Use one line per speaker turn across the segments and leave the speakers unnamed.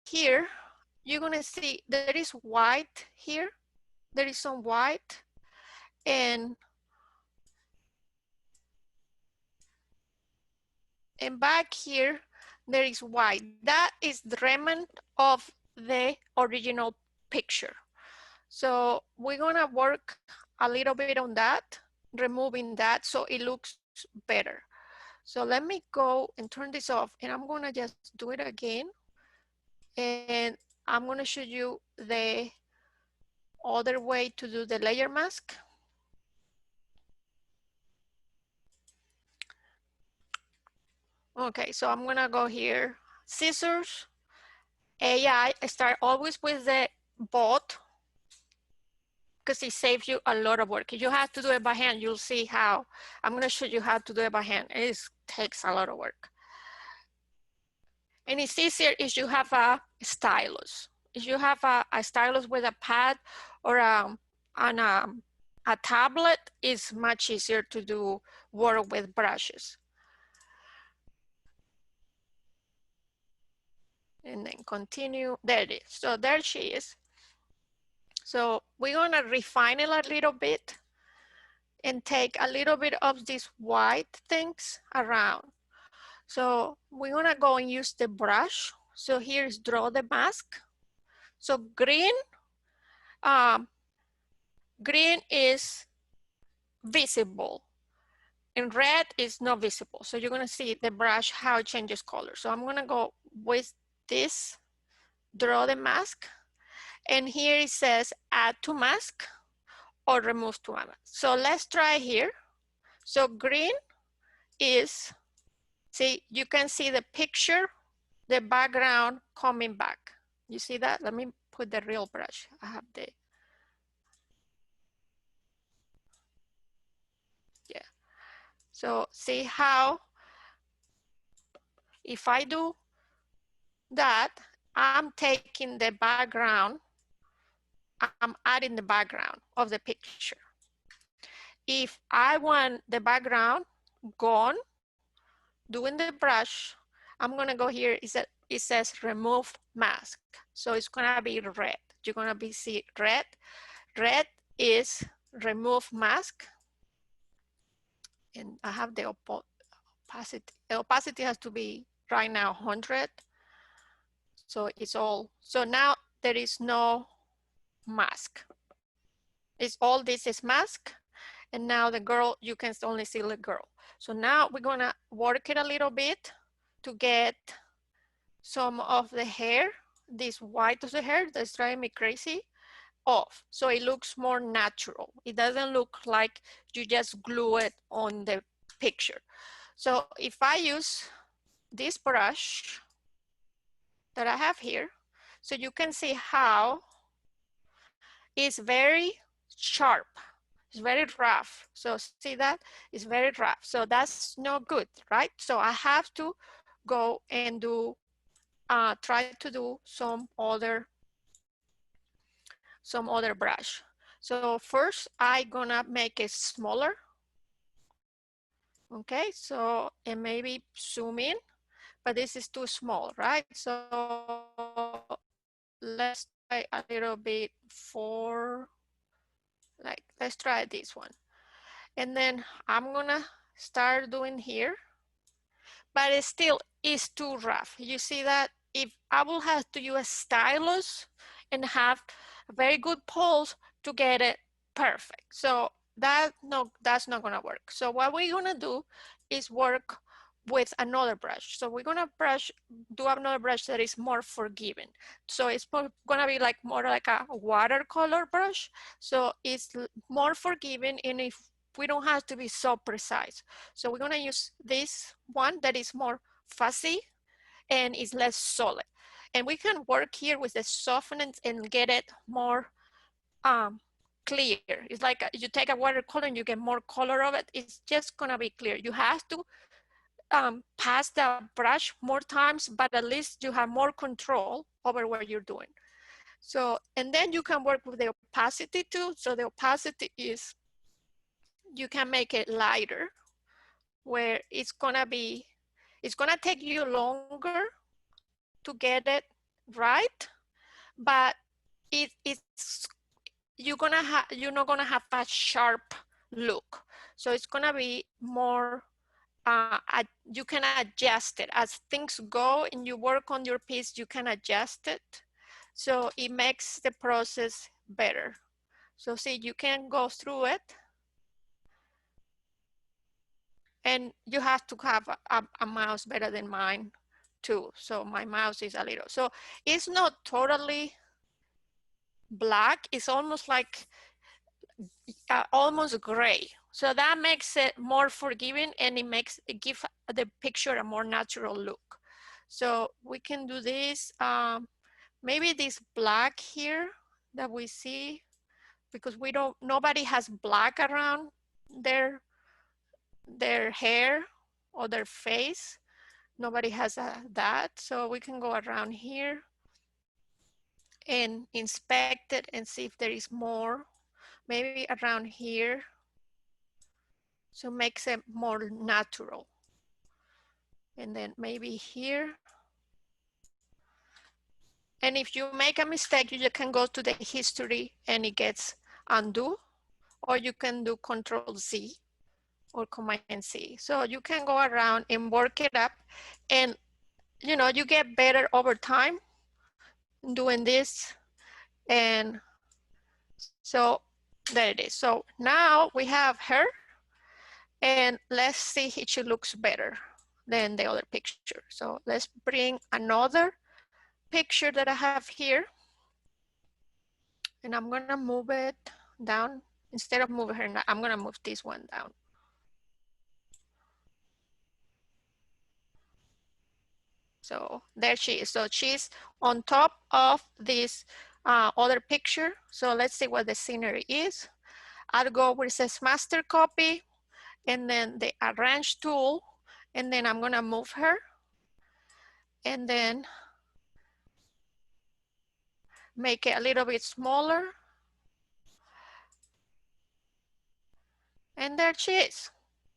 here, you're gonna see there is white here. There is some white, and back here, there is white. That is the remnant of the original picture. So we're gonna work a little bit on that, removing that so it looks better. So let me go and turn this off, and I'm gonna just do it again. And I'm gonna show you the other way to do the layer mask. Okay, so I'm gonna go here, scissors, AI, start always with the bot, because it saves you a lot of work. If you have to do it by hand, you'll see how. I'm gonna show you how to do it by hand. It takes a lot of work. And it's easier if you have a stylus. If you have a stylus with a pad or a tablet, it's much easier to do work with brushes. And then continue, there it is. So there she is. So we're gonna refine it a little bit and take a little bit of these white things around. So we're gonna go and use the brush. So here's draw the mask. So green is visible and red is not visible. So you're gonna see the brush, how it changes color. So I'm gonna go with this, draw the mask. And here it says add to mask or remove to mask. So let's try here. So green is, see, you can see the picture, the background coming back. You see that? Let me put the real brush. I have the, yeah. So see how, if I do that, I'm taking the background, I'm adding the background of the picture. If I want the background gone, doing the brush, I'm gonna go here, it says remove mask. So it's gonna be red. You're gonna be see red. Red is remove mask. And I have the opacity. The opacity has to be right now 100. So it's all, so now there is no mask. It's all this is mask. And now the girl, you can only see the girl. So now we're gonna work it a little bit to get some of the hair, this white of the hair that's driving me crazy, off. So it looks more natural. It doesn't look like you just glue it on the picture. So if I use this brush that I have here, so you can see how it's very sharp. It's very rough. So see that? It's very rough. So that's not good, right? So I have to go and do, try to do some other brush. So first I'm gonna make it smaller. Okay, so, and maybe zoom in, but this is too small, right? So let's try a little bit for, like, let's try this one. And then I'm gonna start doing here, but it still is too rough. You see that? If I will have to use a stylus and have a very good pulse to get it perfect. So that's not gonna work. So what we're gonna do is work with another brush. So we're gonna do another brush that is more forgiving. So it's gonna be like more like a watercolor brush. So it's more forgiving, and if we don't have to be so precise. So we're gonna use this one that is more fuzzy and is less solid. And we can work here with the softening and get it more clear. It's like you take a watercolor and you get more color of it. It's just gonna be clear. You have to pass the brush more times, but at least you have more control over what you're doing. So, and then you can work with the opacity too. So the opacity is, you can make it lighter, where it's gonna take you longer to get it right? But it's you're not gonna have that sharp look. So it's gonna be more. You can adjust it as things go and you work on your piece. You can adjust it, so it makes the process better. So see, you can go through it, and you have to have a mouse better than mine too. So my mouse is a little, so it's not totally black. It's almost like almost gray. So that makes it more forgiving, and it gives the picture a more natural look. So we can do this, maybe this black here that we see, because nobody has black around their hair or their face. Nobody has that. So we can go around here and inspect it and see if there is more, maybe around here. So makes it more natural. And then maybe here. And if you make a mistake, you can go to the history and it gets undo, or you can do Control Z or Command C. So you can go around and work it up, and you get better over time doing this. And so there it is. So now we have her, and let's see if she looks better than the other picture. So let's bring another picture that I have here, and I'm gonna move it down. Instead of moving her, I'm gonna move this one down. So there she is. So she's on top of this other picture. So let's see what the scenery is. I'll go where it says master copy, and then the arrange tool, and then I'm gonna move her, and then make it a little bit smaller. And there she is.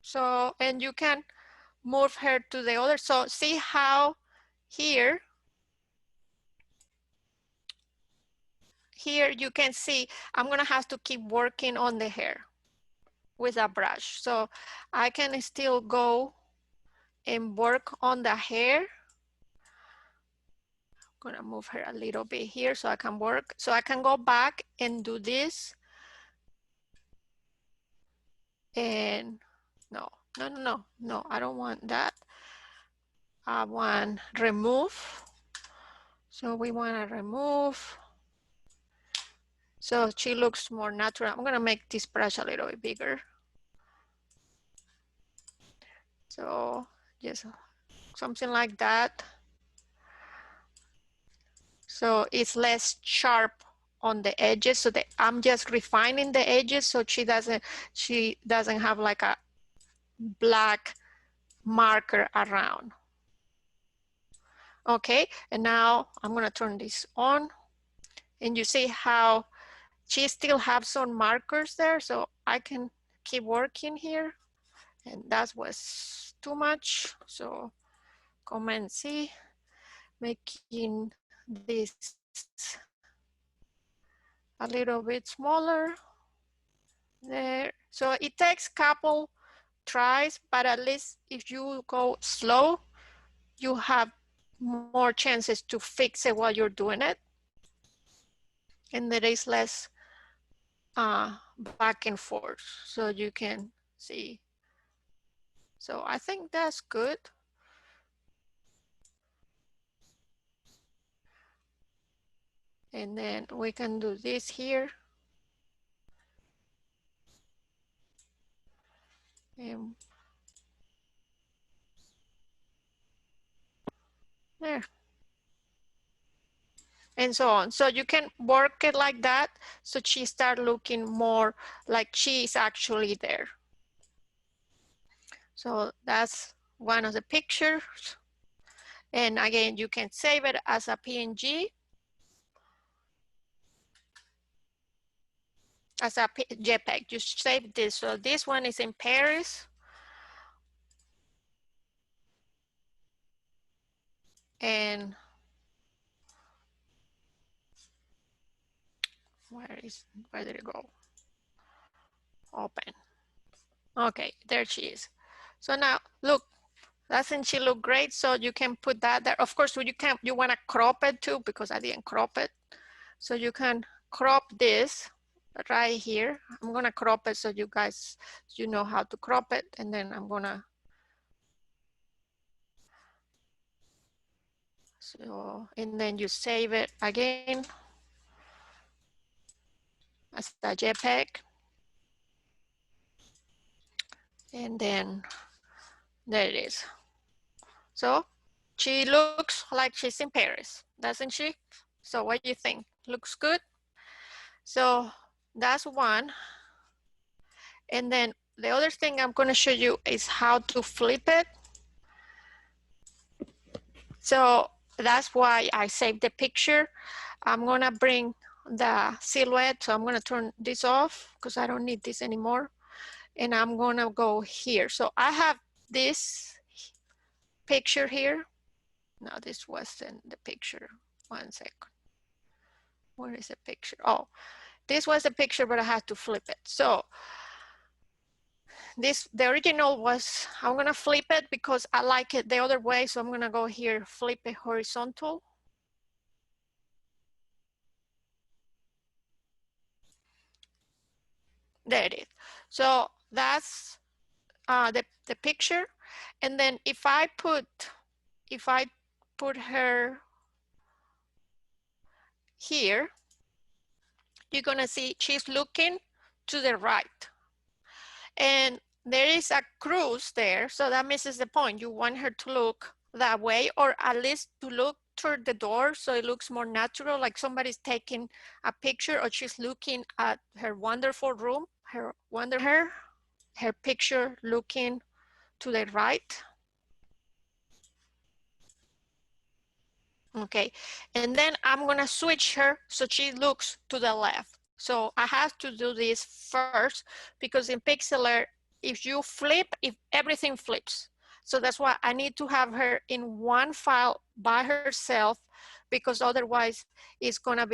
So, and you can move her to the other. So see how here you can see I'm gonna have to keep working on the hair with a brush. So I can still go and work on the hair. I'm gonna move her a little bit here so I can work. So I can go back and do this. And no, I don't want that. I want remove. So we want to remove. So she looks more natural. I'm gonna make this brush a little bit bigger. So just something like that. So it's less sharp on the edges. So that I'm just refining the edges so she doesn't have like a black marker around. Okay, and now I'm gonna turn this on, and you see how she still have some markers there, so I can keep working here, and that was too much. So Command C, making this a little bit smaller there. So it takes couple tries, but at least if you go slow, you have more chances to fix it while you're doing it. And there is less back and forth, so you can see. So I think that's good. And then we can do this here. And there. And so on. So you can work it like that, so she start looking more like she is actually there. So that's one of the pictures. And again, you can save it as a PNG, as a JPEG. Just save this. So this one is in Paris. And where did it go? Open. Okay, there she is. So now look, doesn't she look great? So you can put that there. Of course, you want to crop it too, because I didn't crop it. So you can crop this right here. I'm gonna crop it so you guys, you know how to crop it, and then I'm gonna, so, and then you save it again as a JPEG, and then there it is. So she looks like she's in Paris, doesn't she? So what do you think? Looks good? So that's one. And then the other thing I'm gonna show you is how to flip it. So that's why I saved the picture. I'm gonna bring the silhouette. So I'm gonna turn this off because I don't need this anymore. And I'm gonna go here. So I have this picture here. No, this wasn't the picture. 1 second. Where is the picture? Oh, this was the picture, but I had to flip it. So the original was, I'm gonna flip it because I like it the other way. So I'm gonna go here, flip it horizontal. There it is. So that's the picture. And then if I put her here, you're gonna see she's looking to the right. And there is a cruise there, so that misses the point. You want her to look that way, or at least to look toward the door so it looks more natural, like somebody's taking a picture or she's looking at her wonderful room, her picture looking to the right. Okay, and then I'm gonna switch her so she looks to the left. So I have to do this first because in Pixlr, if you flip, if everything flips. So that's why I need to have her in one file by herself, because otherwise it's gonna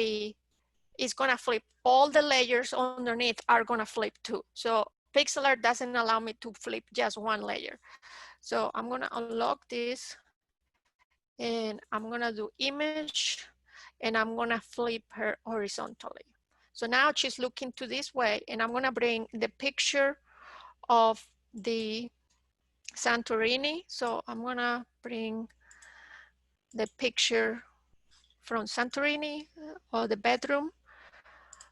flip. All the layers underneath are gonna flip too. So Pixlr doesn't allow me to flip just one layer. So I'm gonna unlock this and I'm gonna do image and I'm gonna flip her horizontally. So now she's looking to this way and I'm gonna bring the picture of the Santorini. So I'm gonna bring the picture from Santorini or the bedroom.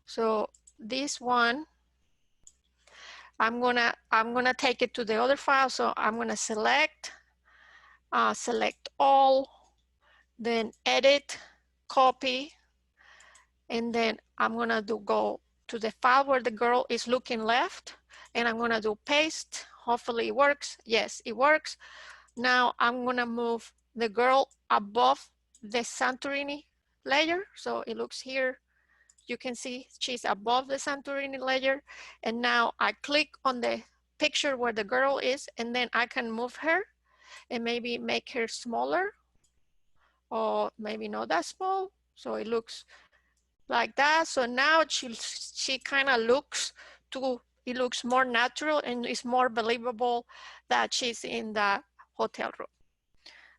So this one, I'm gonna take it to the other file. So I'm gonna select all, then edit, copy, and then I'm gonna go to the file where the girl is looking left, and I'm gonna do paste. Hopefully it works. Yes, it works. Now I'm gonna move the girl above the Santorini layer. So it looks here. You can see she's above the Santorini layer. And now I click on the picture where the girl is, and then I can move her and maybe make her smaller, or maybe not that small. So it looks like that. So now she kind of looks it looks more natural and it's more believable that she's in the hotel room.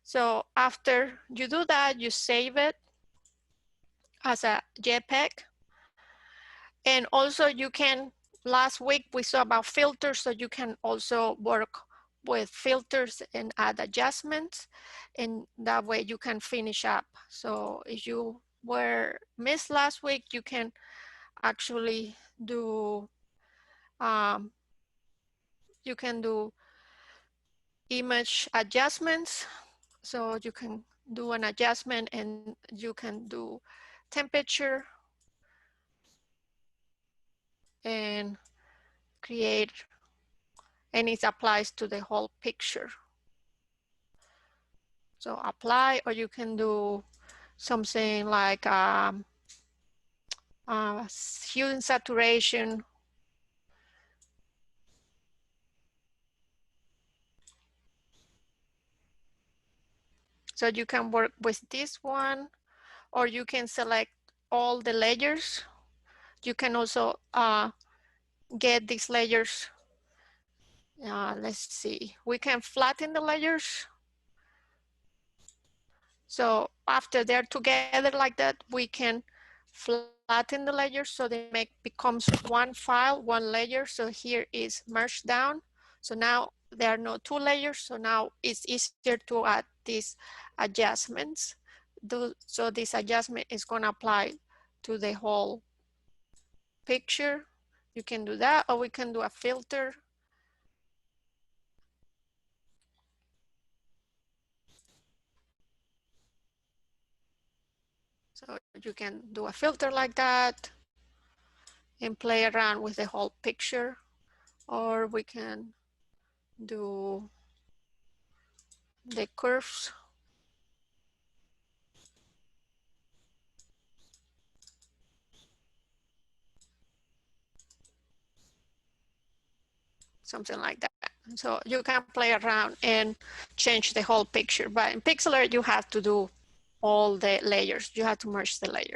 So after you do that, you save it as a JPEG. And also you can, last week we saw about filters, so you can also work with filters and add adjustments, and that way you can finish up. So if you were missed last week, you can actually do image adjustments. So you can do an adjustment and you can do temperature and create, and it applies to the whole picture. So apply, or you can do something like hue and saturation. So you can work with this one, or you can select all the layers. You can also get these layers. Let's see, we can flatten the layers. So after they're together like that, we can flatten the layers so they becomes one file, one layer. So here is merged down. So now there are no two layers. So now it's easier to add these adjustments. So this adjustment is going to apply to the whole picture. You can do that, or we can do a filter. So you can do a filter like that and play around with the whole picture, or we can do the curves. Something like that. So you can play around and change the whole picture. But in Pixlr, you have to do all the layers. You have to merge the layers.